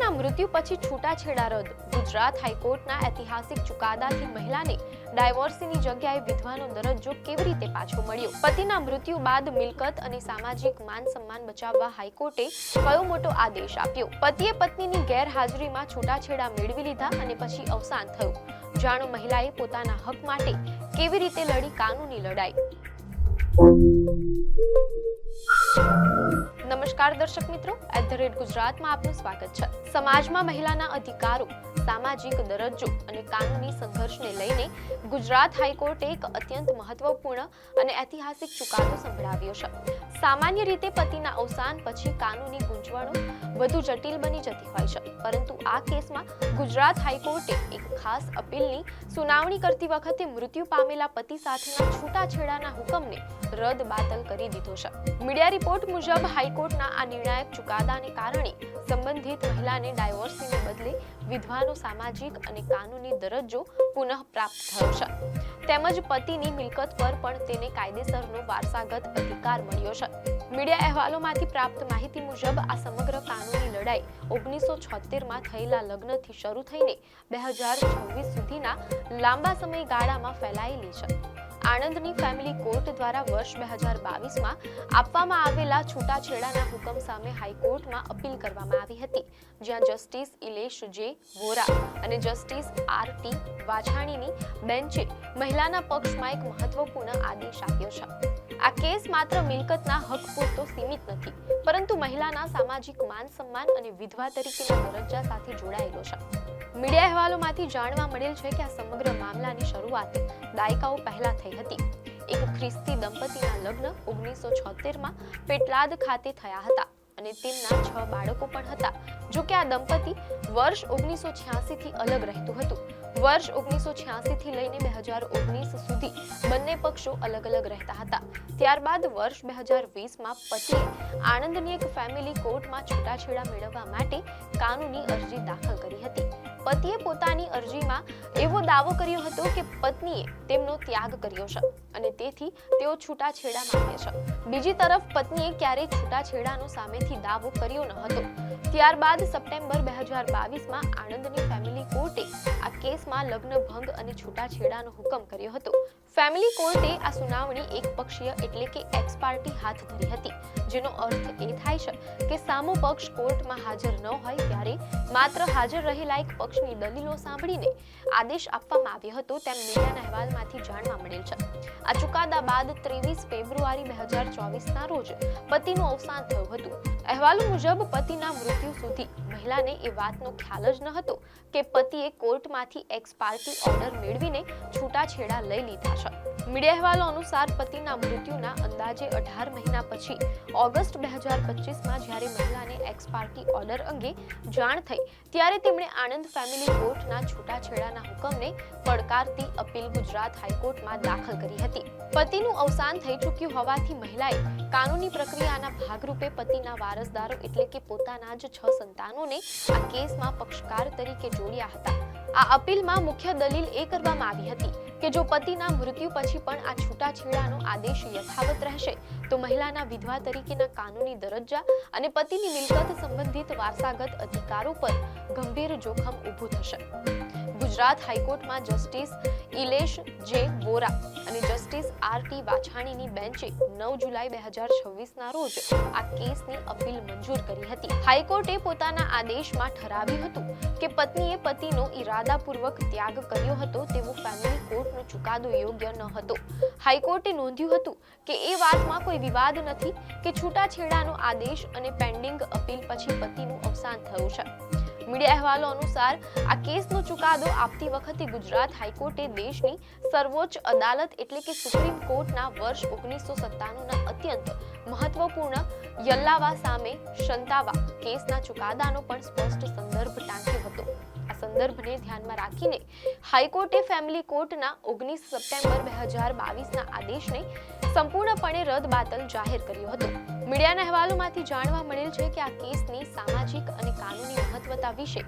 પતિના મૃત્યુ પછી છૂટાછેડા રદ. ગુજરાત હાઈકોર્ટના ઐતિહાસિક ચુકાદાથી મહિલાને ડાયવોર્સની જગ્યાએ વિધવાનો દરજ્જો કેવી રીતે પાછો મળ્યો? પતિના મૃત્યુ બાદ મિલકત અને સામાજિક માન સન્માન બચાવવા હાઈકોર્ટે કયો મોટો આદેશ આપ્યો? પતિએ પત્નીની ગેરહાજરીમાં છૂટાછેડા મેળવી લીધા અને પછી અવસાન થયું. જાણો મહિલાએ પોતાના હક માટે કેવી રીતે લડી કાનૂની લડાઈ. નમસ્કાર દર્શક મિત્રો, @ગુજરાતમાં આપનું સ્વાગત છે. સમાજમાં મહિલાના અધિકારો, સામાજિક દરજ્જો અને કાનૂની સંઘર્ષને લઈને ગુજરાત હાઈકોર્ટે એક અત્યંત મહત્વપૂર્ણ અને ઐતિહાસિક ચુકાદો સંભળાવ્યો છે. સામાન્ય રીતે પતિના અવસાન પછી કાનૂની ગૂંચવણો વધુ જટિલ બની જતી હોય છે, પરંતુ આ કેસમાં ગુજરાત હાઈકોર્ટે એક ખાસ અપીલની સુનાવણી કરતી વખતે મૃત્યુ પામેલા પતિ સાથેના છૂટાછેડાના હુકમને રદ બાતલ કરી દીધો છે. મીડિયા રિપોર્ટ મુજબ હાઈકોર્ટના આ નિર્ણાયક ચુકાદાને કારણે સંબંધિત મહિલાને ડાયવોર્સને બદલે વિધવાનો સામાજિક અને કાનૂની દરજ્જો પુનઃ પ્રાપ્ત થયો છે, તેમજ પતિની મિલકત પર પણ તેને કાયદેસરનો વારસાગત અધિકાર મળ્યો છે. મીડિયા અહેવાલોમાંથી પ્રાપ્ત માહિતી મુજબ આ સમગ્ર કાનૂની લડાઈ 1976માં થયેલા લગ્નથી શરૂ થઈને 2026 સુધીના લાંબા સમયગાળામાં ફેલાયેલી છે. આણંદની ફેમિલી કોર્ટ દ્વારા વર્ષ 2022માં આપવામાં આવેલા છૂટાછેડાના હુકમ સામે હાઈકોર્ટમાં અપીલ કરવામાં આવી હતી, જ્યાં જસ્ટિસ ઇલેશ જે વોરા અને જસ્ટિસ RT વાછાણીની બેન્ચે મહિલાના પક્ષમાં એક મહત્વપૂર્ણ આદેશ આપ્યો છે. આ કેસ માત્ર મિલકતના હક પૂરતો સીમિત નથી, પરંતુ મહિલાના સામાજિક માન સન્માન અને વિધવા તરીકેના દરજ્જા સાથે જોડાયેલો છે. મીડિયા અહેવાલોમાંથી જાણવા મળેલ છે કે આ સમગ્ર મામલાની શરૂઆત દાયકાઓ પહેલા થઈ હતી. એક ખ્રિસ્તી દંપતીના લગ્ન 1976માં પેટલાદ ખાતે થયા હતા અને તેમના 6 બાળકો પણ હતા. જો કે આ દંપતી વર્ષ 1986 થી અલગ રહેતું હતું. વર્ષ 1986 થી લઈને 2019 સુધી બંને પક્ષો અલગ અલગ રહેતા હતા. ત્યારબાદ વર્ષ 2020માં પતિએ આણંદની એક ફેમિલી કોર્ટમાં છૂટાછેડા મેળવવા માટે કાનૂની અરજી દાખલ કરી હતી. પતિએ પોતાની અરજીમાં એવો દાવો કર્યો હતો કે પત્નીએ તેમનો ત્યાગ કર્યો છે અને તેથી તેઓ છૂટાછેડા માંગે છે. બીજી તરફ પત્નીએ ક્યારેય છૂટાછેડાનો સામેથી દાવો કર્યો ન હતો. ત્યારબાદ સપ્ટેમ્બર 2022માં આણંદની ફેમિલી કોર્ટે આ કેસમાં લગ્ન ભંગ અને છૂટાછેડાનો હુકમ કર્યો હતો. ફેમિલી કોર્ટે આ સુનાવણી એક પક્ષીય એટલે કે એક્સ પાર્ટી હાથ ધરી હતી, જેનો અર્થ એ થાય છે કે સામો પક્ષ કોર્ટમાં હાજર ન હોય ત્યારે માત્ર હાજર રહેલા એક પક્ષની દલીલો સાંભળીને આદેશ આપવામાં આવ્યો હતો, તેમ મીડિયાના અહેવાલમાંથી જાણવા મળેલ છે. આ ચુકાદા બાદ 23 ફેબ્રુઆરી 2024ના રોજ પતિનું અવસાન થયું હતું. અહેવાલો મુજબ પતિના મૃત્યુ સુધી મહિલાને એ વાતનો ખ્યાલ જ ન હતો કે પતિએ કોર્ટમાંથી એક્સ પાર્ટી ઓર્ડર મેળવીને છૂટાછેડા લઈ લીધા છે. મીડિયા અહેવાલો અનુસાર પતિના મૃત્યુના અંદાજે 18 મહિના પછી ઓગસ્ટ 2025માં જ્યારે મહિલાને એક્સ પાર્ટી ઓર્ડર અંગે જાણ થઈ ત્યારે તેમણે આણંદ ફેમિલી કોર્ટના છૂટાછેડાના હુકમને પડકારતી અપીલ ગુજરાત હાઈકોર્ટમાં દાખલ કરી હતી. પતિનું અવસાન થઈ ચૂક્યું હોવાથી મહિલાએ કાનૂની પ્રક્રિયાના ભાગરૂપે પતિના વારસદારો એટલે કે પોતાના જ 6 સંતાનોને આ કેસમાં પક્ષકાર તરીકે જોડ્યા હતા. આ અપીલમાં મુખ્ય દલીલ એ કરવામાં આવી હતી કે જો પતિના મૃત્યુ પછી પણ આ છૂટાછેડાનો આદેશ યથાવત રહેશે તો મહિલાના વિધવા તરીકેના કાનૂની દરજ્જા અને પતિની મિલકત સંબંધિત વારસાગત અધિકારો પર ગંભીર જોખમ ઊભું થશે. ગુજરાત હાઈકોર્ટમાં જસ્ટિસ ઇલેશ જે વોરા અને જસ્ટિસ RT વાછાણીની બેન્ચે 9 જુલાઈ 2026ના રોજ આ કેસની અપીલ મંજૂર કરી હતી. હાઈકોર્ટે પોતાના આદેશમાં ઠરાવ્યું હતું કે પત્નીએ પતિનો ઇરાદાપૂર્વક ત્યાગ કર્યો હતો તેવો ફેમિલી કોર્ટનો ચુકાદો યોગ્ય ન હતો. હાઈકોર્ટે નોંધ્યું હતું કે એ વાતમાં કોઈ વિવાદ નથી કે છૂટાછેડાનો આદેશ અને પેન્ડિંગ અપીલ પછી પતિનું અવસાન થયું છે. મીડિયા અહેવાલો અનુસાર આ કેસનો ચુકાદો આપતી વખતે ગુજરાત હાઈકોર્ટે દેશની સર્વોચ્ચ અદાલત એટલે કે સુપ્રીમ કોર્ટના વર્ષ 1997ના અત્યંત મહત્વપૂર્ણ યલ્લાવા સામે શંતાવા કેસના ચુકાદાનો પણ સ્પષ્ટ સંદર્ભ ટાંક્યો હતો. આ સંદર્ભને ધ્યાનમાં રાખીને હાઈકોર્ટે ફેમિલી કોર્ટના 19 સપ્ટેમ્બર 2022ના આદેશને સંપૂર્ણપણે રદ બાતલ જાહેર કર્યો હતો. મીડિયાના અહેવાલોમાંથી જાણવા મળેલ છે કે આ કેસની સામાજિક અને કાનૂની મહત્વતા વિશે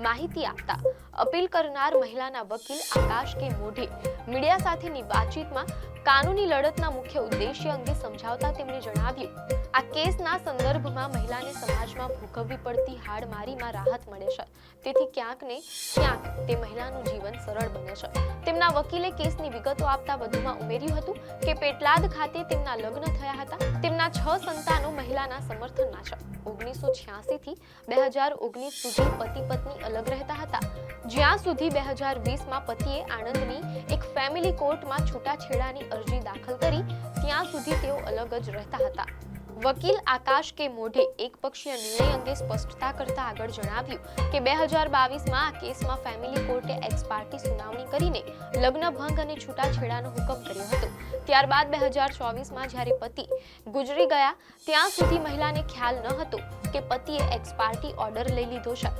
માહિતી આપતા અપીલ કરનાર મહિલાના વકીલ આકાશ કે મોઢે મીડિયા સાથેની વાતચીતમાં કાનૂની લડતના મુખ્ય ઉદ્દેશ્ય અંગે સમજાવતા તેમણે જણાવ્યું, આ કેસના સંદર્ભમાં મહિલાને સમાજમાં ભોગવવી પડતી હાડમારીમાં રાહત મળે છે, તેથી ક્યાંક ને ક્યાંક તે મહિલાનું જીવન સરળ બને છે. તેમના વકીલે કેસની વિગતો આપતા વધુમાં ઉમેર્યું હતું કે પેટલાદ ખાતે તેમના લગ્ન થયા હતા. તેમના 6 સંતાનો મહિલાના સમર્થનમાં છે. 1986 થી 2019 સુધી પતિ પત્ની અલગ રહેતા હતા, જ્યાં સુધી 2020માં પતિએ આણંદની એક ફેમિલી કોર્ટમાં છૂટાછેડાની અરજી દાખલ કરી ત્યાં સુધી તેઓ અલગ જ રહેતા હતા. વકીલ આકાશ કે મોઢે એકપક્ષીય નિર્ણય અંગે સ્પષ્ટતા કરતા આગળ જણાવ્યું કે 2022માં આ કેસમાં ફેમિલી કોર્ટે એક્સ પાર્ટી સુનાવણી કરીને લગ્ન ભંગ અને છૂટાછેડાનો હુકમ કર્યો હતો. ત્યારબાદ 2024માં જ્યારે પતિ ગુજરી ગયા ત્યાં સુધી મહિલાને ખ્યાલ ન હતો કે પતિએ એક્સ પાર્ટી ઓર્ડર લઈ લીધો છે.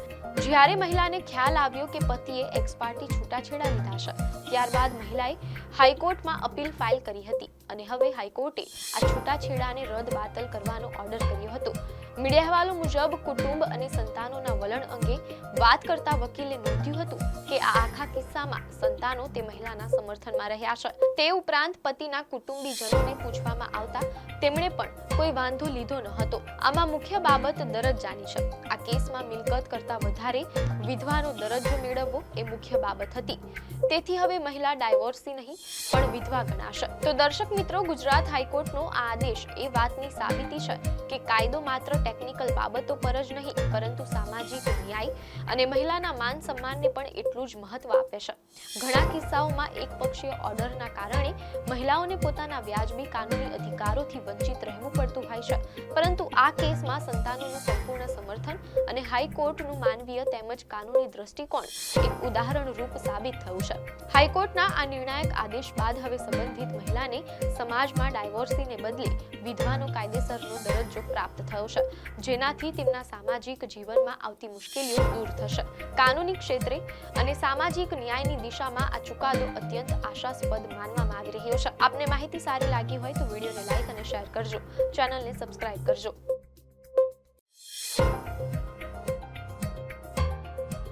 જ્યારે મહિલાને ખ્યાલ આવ્યો કે પતિએ એક્સ પાર્ટી છૂટાછેડા લીધા છે, ત્યારબાદ મહિલાએ હાઈકોર્ટમાં અપીલ ફાઇલ કરી હતી અને હવે હાઈકોર્ટે આ છૂટાછેડાને રદ-બાતલ કરવાનો ઓર્ડર કર્યો હતો. મીડિયા અહેવાલો મુજબ કુટુંબ અને સંતાનોના વલણ અંગે વાત કરતા વકીલે નોંધ્યું હતું કે આ આખા કિસ્સામાં સંતાનો તે મહિલાના સમર્થનમાં રહ્યા છે. તે ઉપરાંત પતિના કુટુંબીજનોને પૂછવામાં આવતા તેમણે પણ કોઈ વાંધો લીધો ન હતો. આમાં મુખ્ય બાબત દરજ્જાની છે. આ કેસમાં મિલકત કરતા વધારે વિધવાનો દરજ્જો મેળવવો એ મુખ્ય બાબત હતી. તેથી હવે મહિલા ડાયવોર્સી નહીં પણ વિધવા ગણાશે. તો દર્શક મિત્રો, ગુજરાત હાઈકોર્ટનો આ આદેશ એ વાતની સાબિતી છે કે કાયદો માત્ર ટેકનિકલ બાબતો પર જ નહીં પરંતુ સામાજિક ન્યાય અને મહિલાના માન સન્માનને પણ એટલું જ મહત્વ આપે છે. ઘણા કિસ્સાઓમાં એકપક્ષીય ઓર્ડરના કારણે મહિલાઓને પોતાના વ્યાજબી કાનૂની અધિકારોથી વંચિત રહેવું પડતું હોય છે, પરંતુ આ કેસમાં સંતાનોનું સંપૂર્ણ સમર્થન અને હાઈકોર્ટનું માનવીય તેમજ કાનૂની દ્રષ્ટિકોણ એક ઉદાહરણ રૂપ સાબિત થયું છે. હાઈકોર્ટના આ નિર્ણાયક આદેશ બાદ હવે સંબંધિત મહિલાને સમાજમાં ડાયવોર્સીને બદલે વિધવાનો કાયદેસરનો દરજ્જો પ્રાપ્ત થયો છે, જેનાથી તેમના સામાજિક જીવનમાં આવતી મુશ્કેલીઓ દૂર થશે. કાનૂની ક્ષેત્રે અને સામાજિક ન્યાયની દિશામાં આ ચુકાદો અત્યંત આશાસ્પદ માનવામાં આવી રહ્યો છે. આપને માહિતી સારી લાગી હોય તો વિડીયોને લાઈક અને શેર કરજો, ચેનલને સબસ્ક્રાઇબ કરજો.